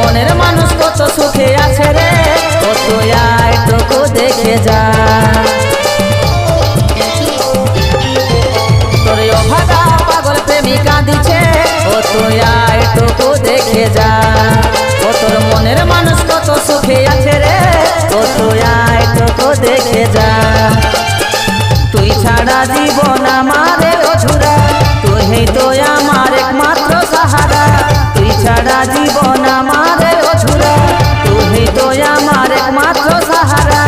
মনের মানুষ কত সুখে আছে রে, ও তুই আয় টুকু দেখে যা। তোর অভাগা পাগল প্রেমিকা দিছে, ও তুই আয় টুকু দেখে যা। ও তোর মনের মানুষ কত সুখে আছে রে, ও তুই আয় টুকু দেখে যা। তুই ছাড়া জীবন আমারে অধুরা, তুই তো আমার একমাত্র সাহারা। তুই ছাড়া জীবন আমারে অধুরা, তুই তো আমার একমাত্র সাহারা।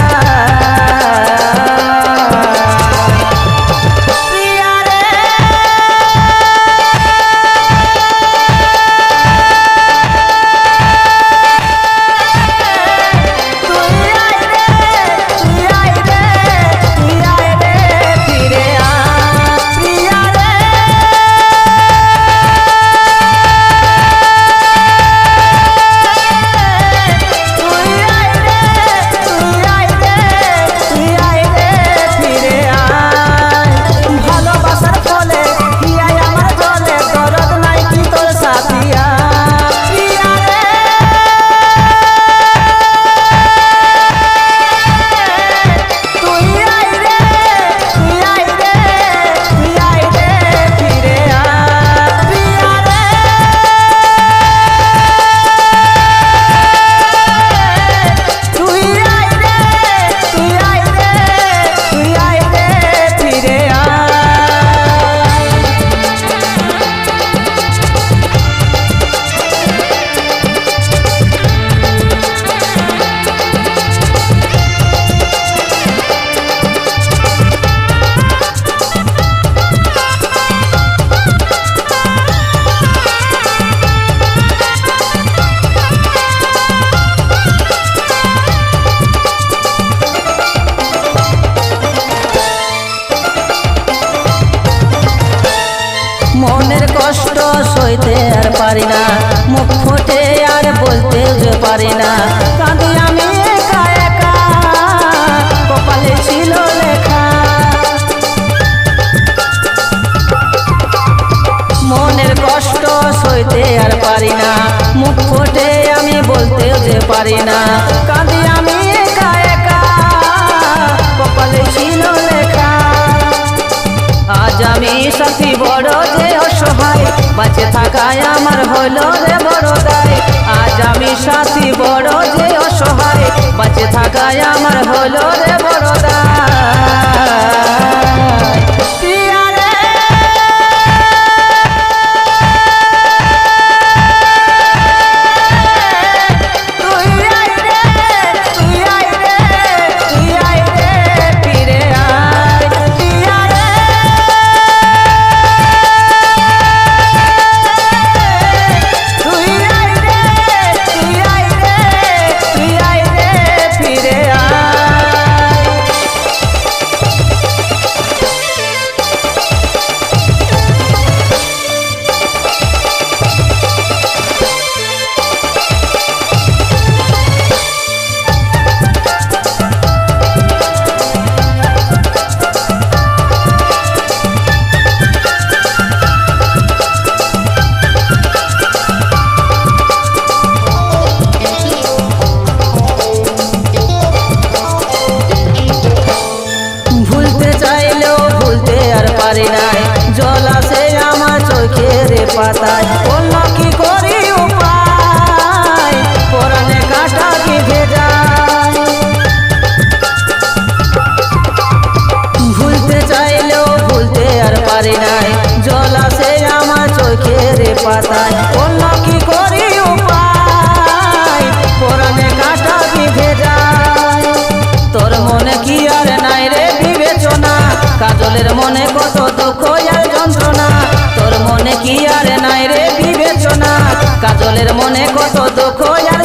মনের কষ্ট সইতে আর পারি না, মুখ ফুটে আর বলতে যে পারি না। কাঁদি আমি একা একা, কপালে ছিল লেখা। মনের কষ্ট সইতে আর পারি না, মুখ ফুটে আমি বলতে যে পারি না। কাঁদি আমি একা একা, কপালে ছিল লেখা। আজ আমি সাথী বড় যে অসহায়, বাঁচে থাকায় আমার হলো রে বড় দায়। আজ আমি সাথী বড় যে অসহায়, বাঁচে থাকায় আমার হলো রে বড় দায়। পারি নাই, জল আসে আমার চোখের পাতায়। অন্য কি করি উপায়, পরাণে কাটা বিঁধে যায়। ভুলতে চাইলেও ভুলতে আর পারি নাই, জল আসে আমার চোখের পাতায়। অন্য কি করি উপায়, পরাণে কাটা বিঁধে যায়। তোর মনে কি আর নাই রে বিবেচনা, কাজলের মনে কত দুঃখ আর যন্ত্রণা। তোর মনে কি আর নাই রে বিবেচনা, কাজলের মনে কত দুঃখ আর